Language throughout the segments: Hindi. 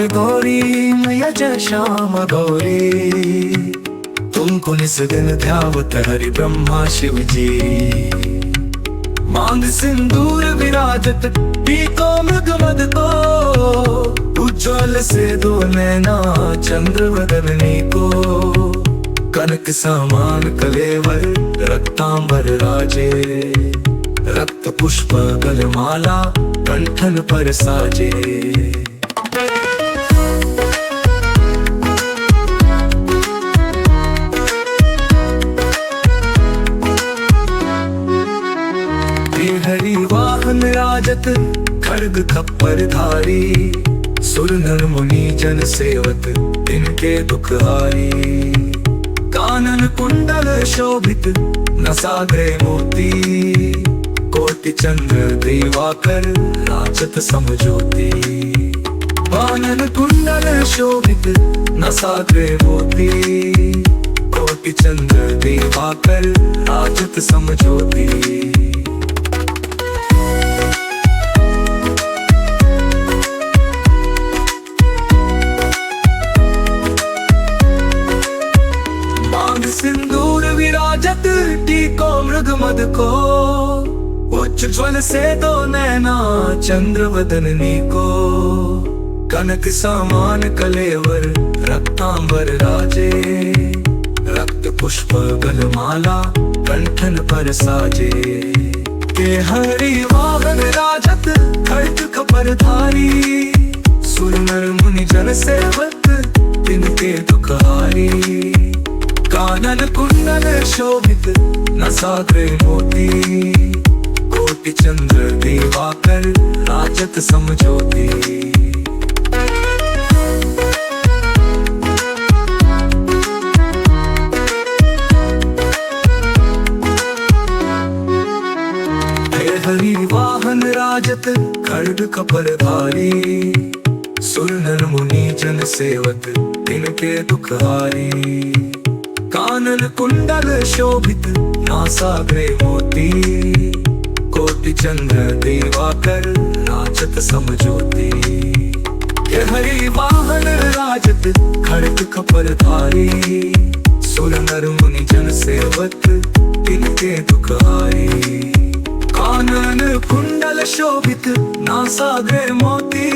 गौरी मैया जय श्याम गौरी, तुमको निस दिन ध्यावत हरि ब्रह्मा शिव जी। मांग सिंदूर विराजत टीको मृग मद को, उज्ज्वल से दो नैना चंद्र वदनी को। कनक समान कलेवर रक्तांबर राजे, रक्त पुष्प गलमाला कंठन पर साजे। हरि वाहन राजत खड्ग खप्पर धारी, सुर नर मुनि जन सेवक इनके दुख हारी। कानन कुंडल शोभित नसाग्रे मोती, कोटि चंद्र दिवाकर राजत समज्योति। कानन कुंडल शोभित नसाग्रे मोती, कोटि चंद्र दिवाकर राजत समज्योति। सिंदूर विराजत टीको मृग मद को, उज्ज्वल से दो नैना चंद्र वदनी को। कनक समान कलेवर रक्तांबर राजे, रक्त पुष्प गलमाला कंठन पर साजे। के हरि वाहन राजत खड्ग खपर धारी, सुर नर मुनि जन सेवक तिनके दुख हारी। कानन कुंडल शोभित नसाग्रे मोती, कोटि चंद्र दिवाकर राजत समज्योति। हरि वाहन राजत खड्ग खपर धारी, सुर नर मुनि जन सेवक तिनके दुख हारी। कानन कुंडल शोभित नासाग्रे मोती, कोटि चंद्र दिवाकर राजत समज्योति। हरि वाहन राजत खड्ग खपर धारी, सुर नर मुनि जन सेवक तिनके दुख हारी। कानन कुंडल शोभित नासाग्रे मोती,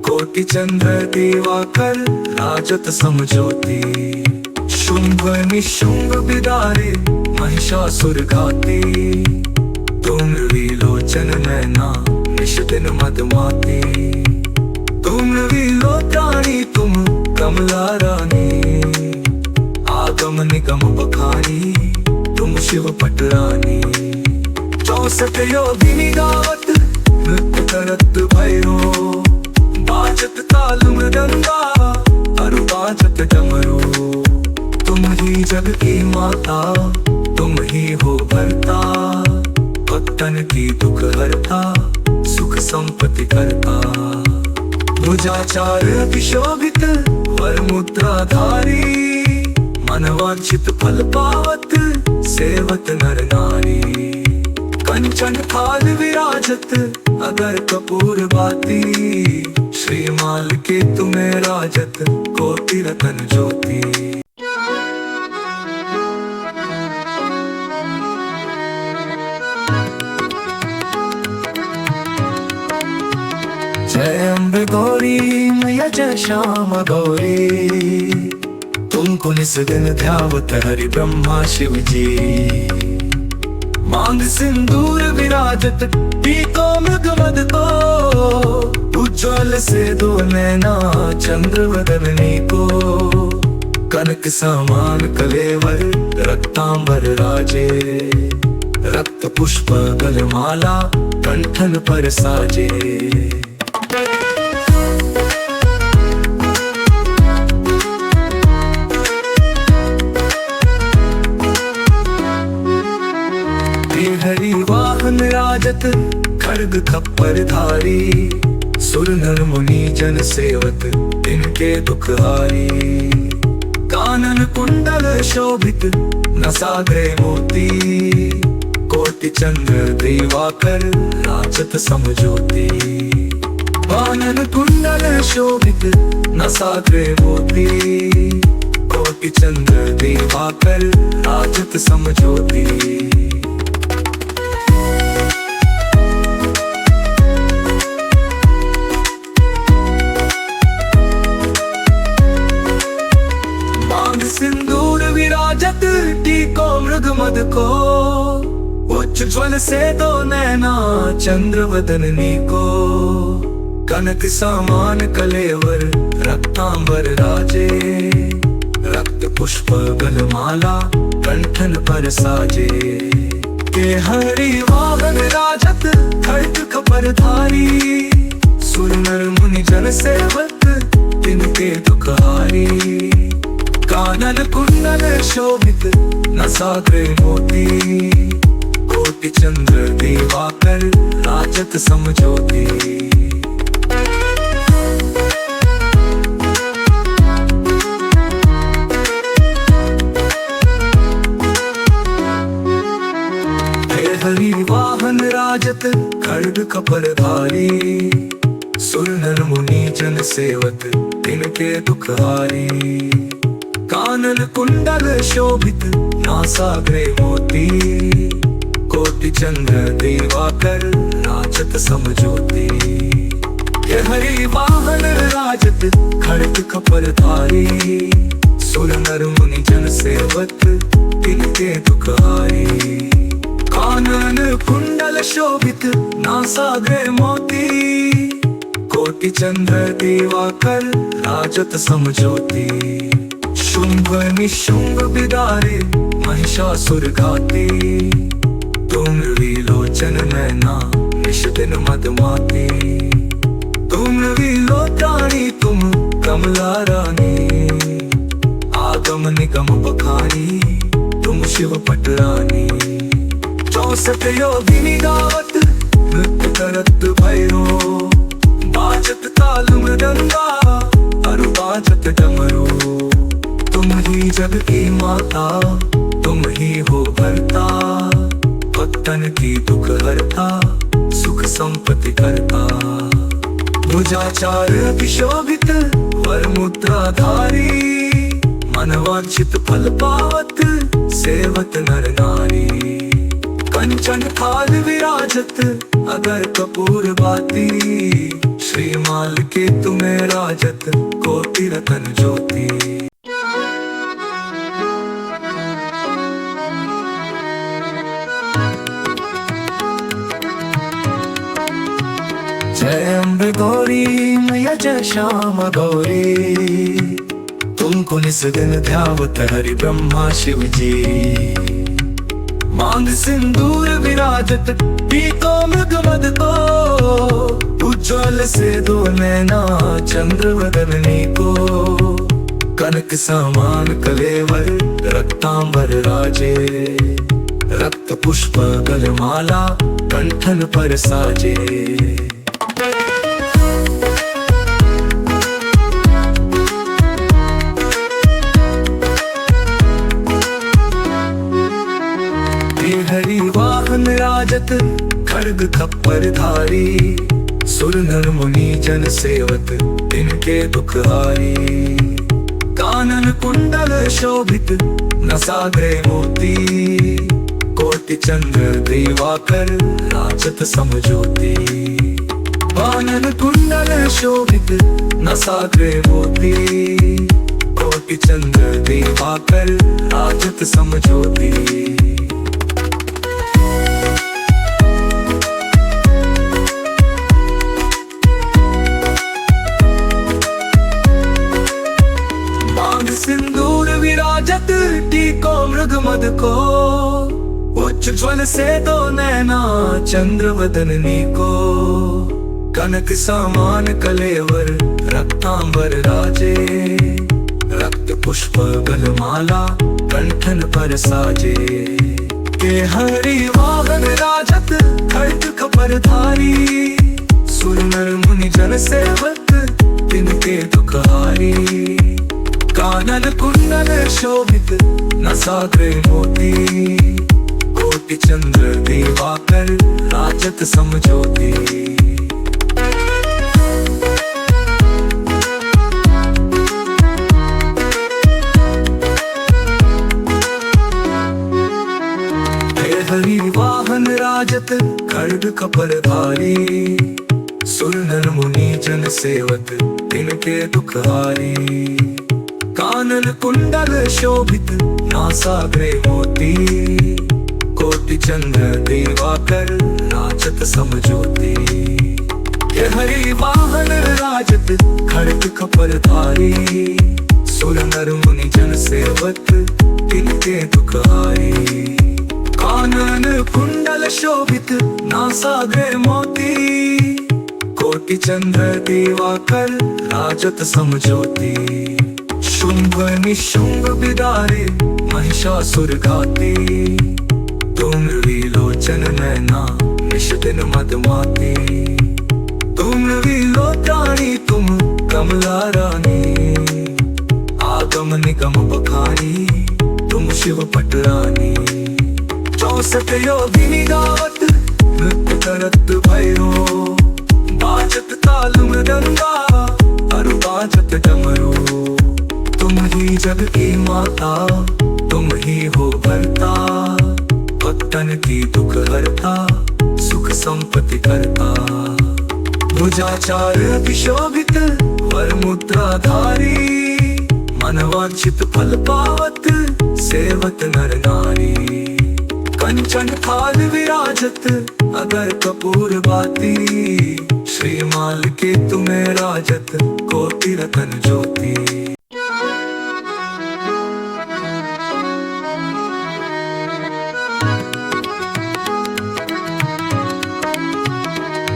कोटि चंद्र दिवाकर राजत समज्योति। शुंभ निशुंभ बिदारे महिषासुर घाती, तुम विलोचन नैना निश दिन मदमाती। तुम विलोचनी तुम कमला रानी, आगम निगम बखानी तुम शिव पटरानी। 64 योगिनी गावत नृत्य करत भैरो, बाजत ताल मृदंगा अरु बाजत डमरू। तुम ही जग की माता, तुम ही हो भरता, भक्तन की दुख हरता, सुख संपत्ति करता। भुजाचार अतिशोभित वर मुद्राधारी, मनवांछित फल पावत सेवत नर नारी। कंचन थाल विराजत अगर कपूर बाती, श्रीमाल के तुम्हें राजत कोटि रतन ज्योति। जय अम्बे गौरी मैया जय श्याम गौरी, तुमको निस दिन ध्यावत हरि ब्रह्मा शिव जी। मांग सिंदूर विराजत टीको मृग मद को, उज्ज्वल से दो नैना चंद्र वदनी को। कनक समान कलेवर रक्तांबर राजे, रक्त पुष्प गलमाला कंठन पर साजे। हरि वाहन राजत खड्ग खप्पर धारी, सुर नर मुनि जन सेवक इनके दुख हारी। कानन कुंडल शोभित नसाग्रे मोती, कोटि चंद्र दिवाकर राजत समज्योति। कानन कुंडल शोभित नासाग्रे मोती, कोटि चंद्र दिवाकर राजत समज्योति। मांग सिंदूर विराजत टीको मृग मद को, उज्ज्वल से दो नैना चंद्र वदननी को। कनक समान कलेवर रक्तांबर राजे, रक्त पुष्प गलमाला कंठन पर साजे। के हरि वाहन राजत खड्ग कपर धारी, सुर नर मुनि जन सेवक तिनके दुखहारी। कानन कुंडल शोभित नासाग्रे मोती, कोटि चंद्र दिवाकर राजत समज्योति। हरि वाहन राजत खड्ग कपर धारी, सुर नर मुनि जन सेवक तिनके दुखहारी। कानन कुंडल शोभित नासाग्रे मोती, कोटि चंद्र दिवाकर राजत समज्योति। ये हरि वाहन राजत खड्ग कपर धारी, सुर नर मुनि जन सेवक तिनके दुखहारी। कानन कुंडल शोभित नासाग्रे मोती, कोटि चंद्र दिवाकर राजत समज्योति। शुंभ निशुंभ बिदारे महिषासुर घाती, तुम विलोचन नैना निश दिन मदमाती। तुम विलोचनी तुम कमला रानी, आगम निगम बखानी तुम शिव पटरानी। 64 योगिनी गावत नृत्य करत भैरो, बाजत ताल मृदंगा अरु बाजत डमरू। तुम ही जग की माता तुम ही हो भरता, भक्तन की दुख हरता सुख संपत्ति करता। भुजाचार अभिशोभित वर मुद्राधारी, मनवांछित फल पावत सेवत नर नारी। कंचन थाल विराजत अगर कपूर बाती, श्रीमाल के तुम्हें राजत कोटि रतन ज्योति। जय अम्बे गौरी मैया जय श्याम गौरी, तुमको निस दिन ध्यावत हरि ब्रह्मा शिव जी। मांग सिंदूर विराजत पीतो मृग मद को, उज्ज्वल से दो नैना चंद्र वदननी को। कनक समान कलेवर रक्तांबर राजे, रक्त पुष्प गलमाला कंठन पर साजे। हरि वाहन राजत खड्ग कपर धारी, सुर नर मुनि जन सेवक तिनके दुखहारी। कानन कुंडल शोभित नासाग्रे मोती, कोटि चंद्र दिवाकर राजत समज्योति। कानन कुंडल शोभित नासाग्रे मोती, कोटि चंद्र दिवाकर राजत समज्योति। सिंदूर विराजत टीको मृग मद को, उज्ज्वल से दो नैना चंद्र वदननी को। कनक समान कलेवर रक्तांबर राजे, रक्त पुष्प गलमाला कंठन पर साजे। के हरि वाहन राजत खड्ग कपर धारी, सुर नर मुनि जन सेवक तिनके दुखहारी। कानन कुंडल शोभित नासाग्रे मोती, कोटि चंद्र दिवाकर राजत समज्योति। वाहन राजत खड्ग कपरधारी, सुर नर मुनि जन सेवक तिनके दुख हारी। कानन कुंडल शोभित नासाग्रे मोती, कोटि चंद्र दिवाकर नाचत समज्योति। ये हरि वाहन राजत खड्ग कपरधारी, सुर नर मुनि जन सेवक तिनके दुख हारी। कानन कुंडल शोभित नासाग्रे मोती, कोटि चंद्र दिवाकर राजत समज्योति। शुंभ निशुंभ बिदारे महिषासुर घाती, तुम विलोचन नैना निश दिन मदमाती। तुम विलोचनी तुम कमला रानी, आगम निगम बखानी तुम शिव पटरानी। 64 योगिनी गावत नृत्य करत भैरो, बाजत ताल मृदंगा अरु बाजत डमरू। तुम ही जग की माता तुम ही हो भरता, भक्तन की दुख हरता सुख संपत्ति करता। भुजाचार अतिशोभित वर मुद्राधारी, मनवांछित फल पावत सेवत नर नारी। कंचन थाल विराजत अगर कपूर बाती, श्रीमाल के तुम्हें राजत कोटि रतन ज्योति।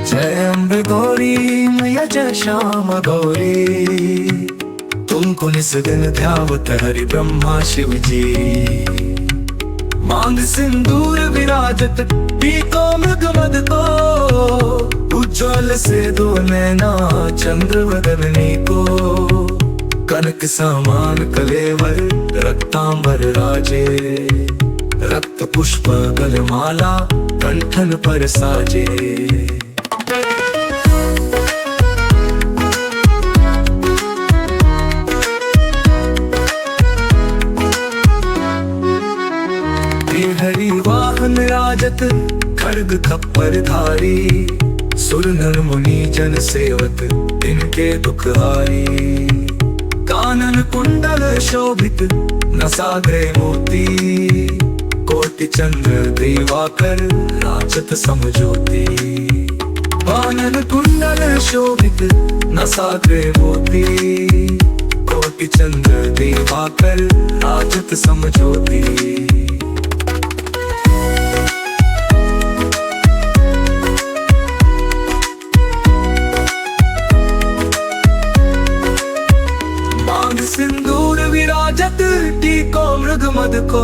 जय अम्बे गौरी मैया जय श्याम गौरी, तुमको निस दिन ध्यावत हरि ब्रह्मा शिव जी। मांग सिंदूर विराजत पीतो मृग मद को, उज्ज्वल से दो नैना चंद्र वदनी को। कनक समान कलेवर रक्तांबर राजे, रक्त पुष्प गलमाला कंठन पर साजे। हरि वाहन राजत खड्ग कपरधारी, सुर नर मुनि जन सेवक तिनके दुख हारी। कानन कुंडल शोभित नसाग्रे मोती, कोटि चंद्र दिवाकर नाचत समज्योति। कानन कुंडल शोभित नसाग्रे मोती, कोटि चंद्र दिवाकर नाचत समज्योति। सिंदूर विराजत टीको मृग मद को,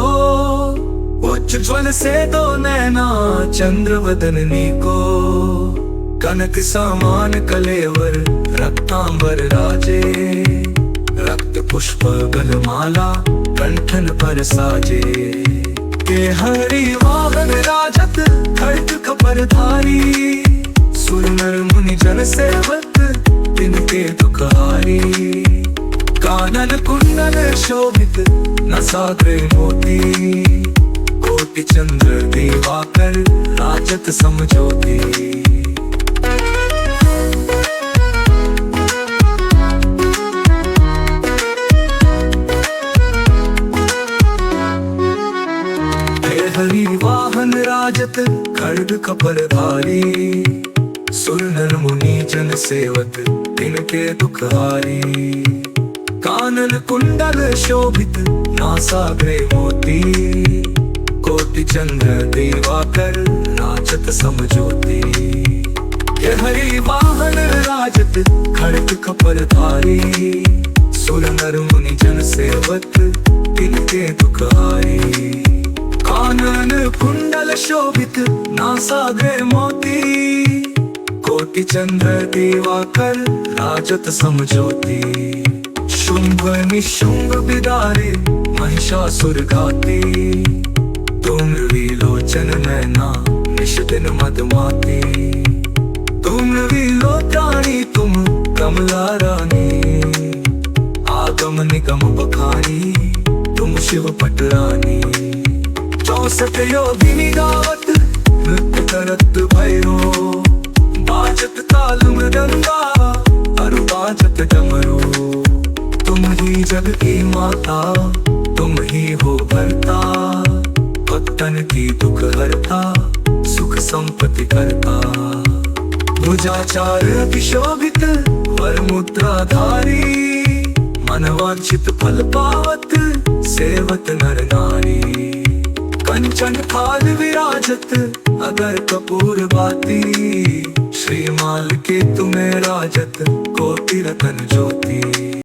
उज्ज्वल से दो नैना चंद्र वदनी को। कनक समान कलेवर रक्तांबर राजे, रक्त पुष्प गलमाला कंठन पर साजे। के हरि वाहन राजत खड्ग कपरधारी, सुर नर मुनि जन सेवक तिनके दुख हारी। कानन कुंडल शोभित नसाग्रे मोती, कोटि चंद्र दिवाकर राजत समज्योति। हरि वाहन राजत खड्ग कपरधारी, सुर नर मुनि जन सेवक तिनके दुख हारी। कानन कुंडल शोभित नासाग्रे मोती, कोटि चंद्र दिवाकर नाचत समज्योति। ये हरि वाहन राजत खड्ग कपरधारी, सुर नर मुनि जन सेवक तिनके दुख हारी। कानन कुंडल शोभित नासाग्रे मोती, कोटि चंद्र दिवाकर राजत समज्योति। शुंभ निशुंभ बिदारे महिषासुर घाती, तुम विलोचन नैना निश दिन मदमाती। तुम विलोचनी तुम कमला रानी, आगम निगम बखानी तुम शिव पटरानी। 64 योगिनी गावत नृत्य करत भैरो, बाजत ताल मृदंगा, अरु बाजत डमरू। तुम ही जग की माता, तुम ही हो भरता, भक्तन की दुख हरता, सुख संपत्ति करता। भुजाचार अतिशोभित वर मुद्राधारी, मनवांछित फल पावत सेवत नर नारी। कंचन थाल विराजत अगर कपूर बाती, श्रीमाल के तुम्हें राजत कोटि रतन ज्योति।